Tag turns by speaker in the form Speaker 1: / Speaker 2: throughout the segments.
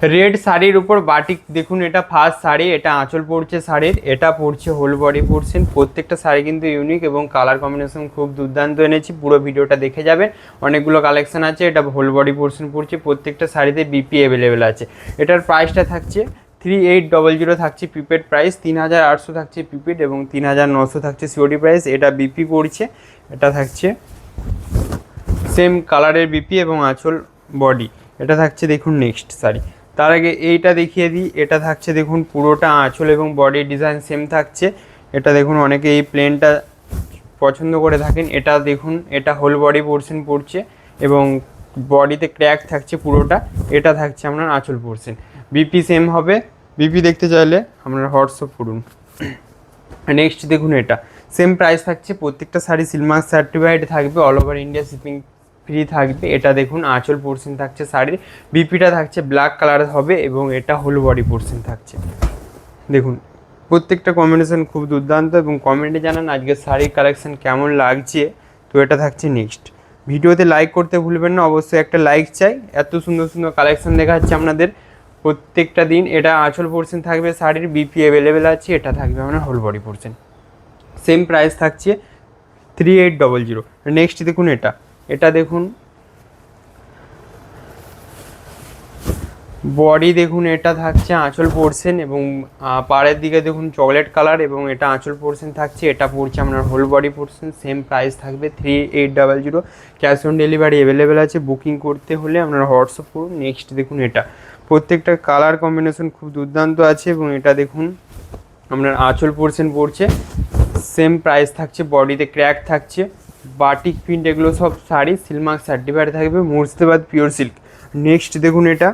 Speaker 1: Red শাড়ির উপর batik দেখুন, এটা ফার্স্ট শাড়ি, এটা আঁচল পড়ছে শাড়ির, এটা পড়ছে হোল বডি পোর্শন। প্রত্যেকটা শাড়ি কিন্তু ইউনিক এবং কালার কম্বিনেশন খুব দুর্দান্ত এনেছি, পুরো ভিডিওটা দেখে যাবেন। অনেকগুলো কালেকশন আছে। এটা হোল বডি পোর্শন পড়ছে, প্রত্যেকটা শাড়িতে বিপি অ্যাভেলেবেল আছে। এটার প্রাইসটা থাকছে 3800 থাকছে প্রিপেড প্রাইস, 3800 থাকছে প্রিপেড এবং 3900 থাকছে সিওডি প্রাইস। এটা বিপি পড়ছে, এটা থাকছে সেম কালারের বিপি এবং আঁচল বডি। এটা থাকছে দেখুন নেক্সট শাড়ি। তার আগে এইটা দেখিয়ে দিই, এটা থাকছে দেখুন পুরোটা আঁচল এবং বডি ডিজাইন সেম থাকছে। এটা দেখুন অনেকে এই প্লেনটা পছন্দ করে থাকেন। এটা দেখুন, এটা হোল বডি পোর্শন পড়ছে এবং বডিতে ক্র্যাক থাকছে পুরোটা। এটা থাকছে আপনার আঁচল পোর্শন। বিপি সেম হবে, বিপি দেখতে চাইলে আপনারা হোয়াটসঅ্যাপ করুন। নেক্সট দেখুন, এটা সেম প্রাইস থাকছে, প্রত্যেকটা শাড়ি সিলমার্ক সার্টিফাইড থাকবে, all over India shipping free থাকবে। এটা দেখুন আঁচল পোর্শন থাকছে শাড়ির, বিপিটা থাকছে ব্ল্যাক কালার হবে এবং এটা হোল বডি পোর্শন থাকছে। দেখুন প্রত্যেকটা কম্বিনেশন খুব দুর্দান্ত এবং কমেন্টে জানান আজকের শাড়ির কালেকশন কেমন লাগছে। তো এটা থাকছে নেক্সট। ভিডিওতে লাইক করতে ভুলবেন না, অবশ্যই একটা লাইক চাই। এত সুন্দর সুন্দর কালেকশন দেখাচ্ছে আপনাদের প্রত্যেকটা দিন। এটা আঁচল পোর্শন থাকবে শাড়ির, বিপি অ্যাভেলেবেল আছে। এটা থাকবে আপনার whole body portion, same price থাকছে 3800। নেক্সট দেখুন, এটা এটা দেখুন বডি দেখুন, এটা থাকছে আঁচল পোর্শন এবং পাড়ের দিকে দেখুন চকলেট কালার এবং এটা আঁচল পোর্শন থাকছে। এটা পড়ছে আপনার whole body portion, same price থাকবে 3800। ক্যাশ অন ডেলিভারি অ্যাভেলেবেল আছে, বুকিং করতে হলে আপনারা হোয়াটসঅ্যাপ করুন। নেক্সট দেখুন, এটা প্রত্যেকটা কালার কম্বিনেশন খুব দুর্দান্ত আছে এবং এটা দেখুন আপনার আঁচল পোর্শন পড়ছে, সেম প্রাইস থাকছে, বডিতে ক্র্যাক থাকছে, বাটিক প্রিন্ট, এগুলো সব শাড়ি সিলমার্ক সার্টিফাইড থাকবে, মুর্শিদাবাদ পিওর সিল্ক। নেক্সট দেখুন, এটা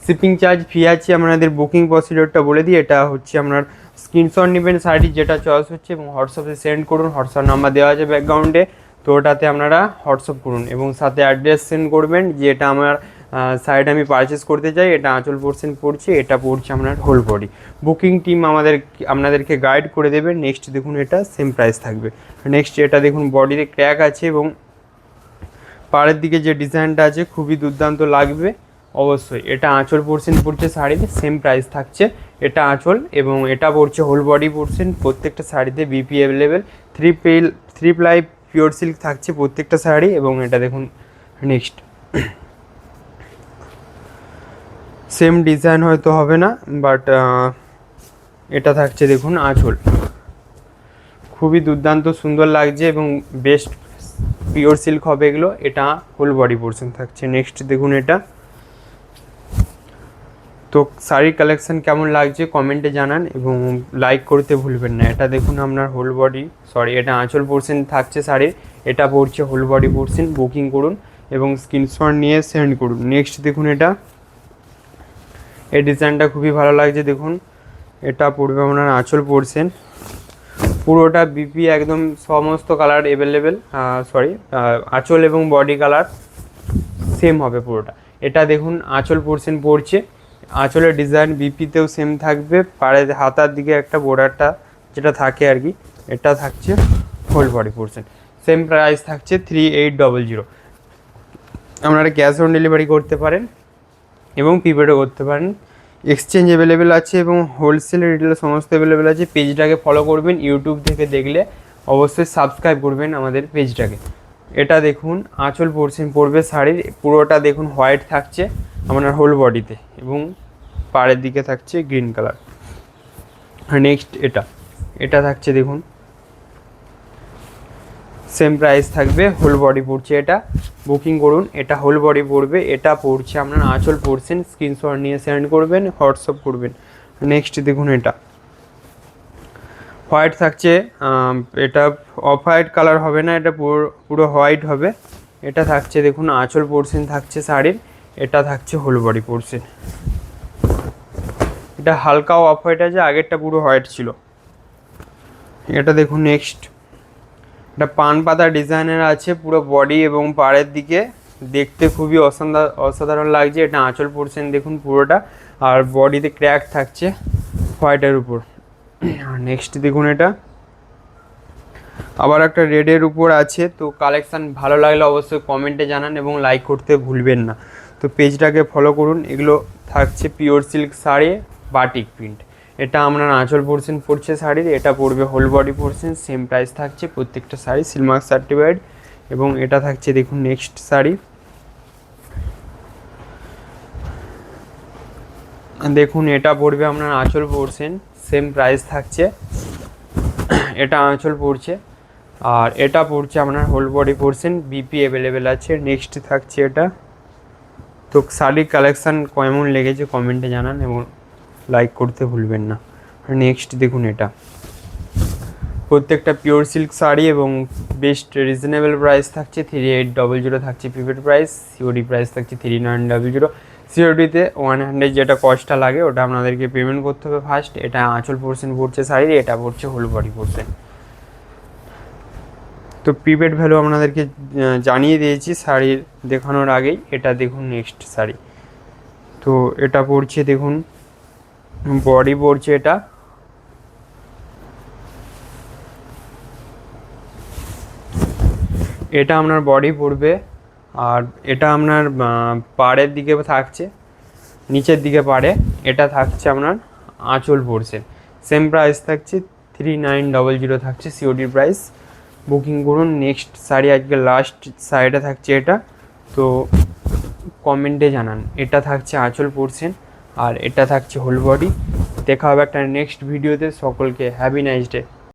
Speaker 1: শিপিং চার্জ ফ্রি আছে। আপনাদের বুকিং প্রসিডিওরটা বলে দিই, এটা হচ্ছে আপনার স্ক্রিনশট নেবেন শাড়ি যেটা চয়েস হচ্ছে এবং হোয়াটসঅ্যাপে সেন্ড করুন। হোয়াটসঅ্যাপ নাম্বার দেওয়া আছে ব্যাকগ্রাউন্ডে, তো ওটাতে আপনারা হোয়াটসঅ্যাপ করুন এবং সাথে অ্যাড্রেস সেন্ড করবেন যে এটা আমার সাইড আমি পারচেস করতে চাই। এটা আঁচল পোর্শন পড়ছে, এটা পড়ছে আপনার হোল বডি। বুকিং টিম আপনাদেরকে গাইড করে দেবে। নেক্সট দেখুন, এটা সেম প্রাইস থাকবে। নেক্সট এটা দেখুন বডিতে ক্র্যাক আছে এবং পাড়ের দিকে যে ডিজাইনটা আছে খুবই দুর্দান্ত লাগবে অবশ্যই। এটা আঁচল পোর্শন পড়ছে শাড়িতে, সেম প্রাইস থাকছে। এটা আঁচল এবং এটা পড়ছে হোল বডি পোর্শন। প্রত্যেকটা শাড়িতে BP available, three ply pure silk থাকছে প্রত্যেকটা শাড়ি। এবং এটা দেখুন নেক্সট, সেম ডিজাইন হয়তো হবে না, বাট এটা থাকছে দেখুন আঁচল, খুবই দুর্দান্ত সুন্দর লাগছে এবং বেস্ট পিওর সিল্ক হবে এগুলো। এটা হোল বডি পোর্শন থাকছে। নেক্সট দেখুন, এটা তো শাড়ির কালেকশন কেমন লাগছে কমেন্টে জানান এবং লাইক করতে ভুলবেন না। এটা দেখুন আপনার হোল বডি, এটা আঁচল পোর্শন থাকছে শাড়ির, এটা পড়ছে হোল বডি পোর্শন। বুকিং করুন এবং স্ক্রিনশট নিয়ে সেন্ড করুন। নেক্সট দেখুন, এটা এই ডিজাইনটা খুবই ভালো লাগছে দেখুন। এটা পড়বে আপনার আঁচল পোর্শন, পুরোটা বিপি একদম সমস্ত কালার অ্যাভেলেবেল, আঁচল এবং বডি কালার সেম হবে পুরোটা। এটা দেখুন আঁচল পোর্শন পড়ছে, আঁচলের ডিজাইন বিপিতেও সেম থাকবে, পাড়ে হাতার দিকে একটা বর্ডারটা যেটা থাকে আর কি। এটা থাকছে whole body portion, same price থাকছে 3800। আপনারা ক্যাশ অন ডেলিভারি করতে পারেন এবং প্রিপেডও করতে পারেন। এক্সচেঞ্জ অ্যাভেলেবেল আছে এবং হোলসেল রিটেল সমস্ত অ্যাভেলেবেল আছে। পেজটাকে ফলো করবেন, ইউটিউব থেকে দেখলে অবশ্যই সাবস্ক্রাইব করবেন আমাদের পেজটাকে। এটা দেখুন আঁচল পোর্শন পড়বে শাড়ির, পুরোটা দেখুন হোয়াইট থাকছে আপনার হোল বডিতে এবং পাড়ের দিকে থাকছে গ্রিন কালার। নেক্সট এটা থাকছে দেখুন সেম প্রাইস থাকবে, হোল বডি পড়ছে। এটা বুকিং করুন, এটা হোল বডি পড়বে, এটা পড়ছে আপনার আঁচল পোর্শন। স্ক্রিনশট নিয়ে সেন্ড করবেন, হোয়াটসঅ্যাপ করবেন। নেক্সট দেখুন, এটা হোয়াইট থাকছে, এটা অফ হোয়াইট কালার হবে না, এটা পুরো হোয়াইট হবে। এটা থাকছে দেখুন আঁচল পোর্শন থাকছে শাড়ির, এটা থাকছে হোল বডি পোর্শন। এটা হালকাও অফ হোয়াইট আছে, আগেরটা পুরো হোয়াইট ছিল। এটা দেখুন নেক্সট, এটা পান পাতা ডিজাইনের আছে পুরো বডি এবং পাড়ের দিকে, দেখতে খুবই অসাধারণ লাগছে। এটা আঁচল পোর্শন দেখুন পুরোটা, আর বডিতে ক্র্যাক থাকছে হোয়াইটের উপর। নেক্সট দেখুন, এটা আবার একটা রেডের উপর আছে। তো কালেকশান ভালো লাগলে অবশ্যই কমেন্টে জানান এবং লাইক করতে ভুলবেন না। তো পেজটাকে ফলো করুন। এগুলো থাকছে pure silk sari batik print. এটা আপনার আঁচল পোর্শন পড়ছে শাড়ির, এটা পড়বে whole body portion, same price থাকছে প্রত্যেকটা শাড়ি সিলমার্ক সার্টিফাইড। এবং এটা থাকছে দেখুন নেক্সট শাড়ি, দেখুন এটা পড়বে আপনার আঁচল পোর্শন, সেম প্রাইস থাকছে, এটা আঁচল পড়ছে। আর এটা পড়ছে আপনার whole body portion, BP available আছে। নেক্সট থাকছে এটা। তো শাড়ির কালেকশান কেমন লেগেছে কমেন্টে জানান এবং লাইক করতে ভুলবেন না। নেক্সট দেখুন এটা, প্রত্যেকটা পিওর সিল্ক শাড়ি এবং বেস্ট রিজনেবল প্রাইস থাকছে 3800 থাকছে প্রিপেড প্রাইস, সিওডি প্রাইস থাকছে 3900। সিওডিতে 100 যেটা কস্টটা লাগে ওটা আপনাদেরকে পেমেন্ট করতে হবে ফার্স্ট। এটা আঁচল পোর্শন পড়ছে শাড়ির, এটা পড়ছে হোল বডি পোর্শন। তো প্রিপেড ভ্যালু আপনাদেরকে জানিয়ে দিয়েছি শাড়ির দেখানোর আগেই। এটা দেখুন নেক্সট শাড়ি, তো এটা পড়ছে দেখুন বডি পড়ছে এটা, এটা আপনার বডি পড়বে। আর এটা আপনার পাড়ের দিকে থাকছে, নিচের দিকে পাড়ে এটা থাকছে আপনার আঁচল পোর্শন, সেম প্রাইস থাকছে 3900 থাকছে সিওডি প্রাইস। বুকিং করুন। নেক্সট শাড়ি আজকে লাস্ট শাড়িটা থাকছে এটা, তো কমেন্টে জানান। এটা থাকছে আঁচল পোর্শন আর এটা থাকছে হোল বডি। দেখা হবে একটা নেক্সট ভিডিওতে। সকলকে হ্যাপি নাইস ডে।